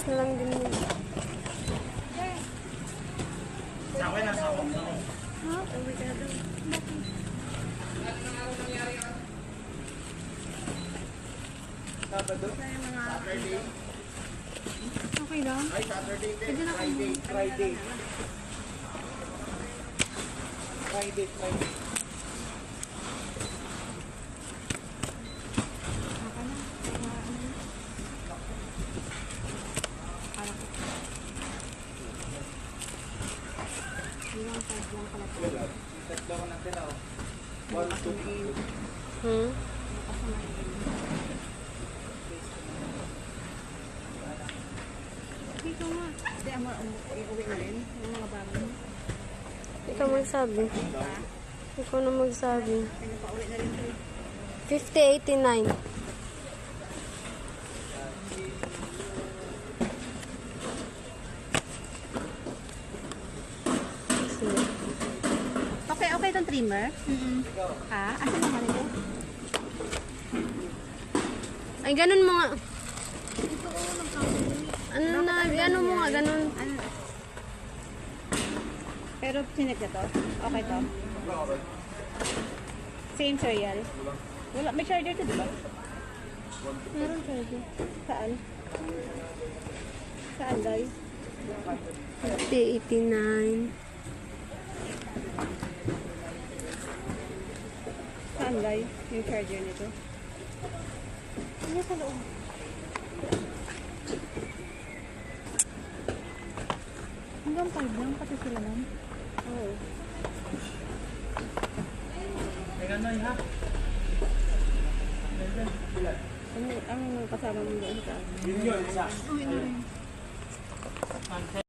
Pares na lang din yun. Sa akin, nasa ako. Ha? Uwi ka na daw. Sabado? Saturday? Okay lang. Ay, Saturday din. Pwede na kayo. Friday. Friday. Tatlo ko na tira, oh. 1, 2, 3. Dito nga. Hindi, iuwi na rin. Yung mga bago. Ikaw magsabi. Ikaw na magsabi. Pinapauwi na rin ito. 50.89. Okay itong trimmer? Ha? Asan naman ito? Ay, ganun mo nga. Ano mo nga, ganun. Ano? Pero sinek na to? Okay to? Same serial? Wala, may charger to diba? Meron charger. Saan? Saan guys? 50.89. Saan guys? Yung charger nito? Ano sa loob? Hanggang 5 lang pati sila lang. Oo. May gano'n, ha? Ang kasama mo doon sa Yun, isa. Uwi na rin.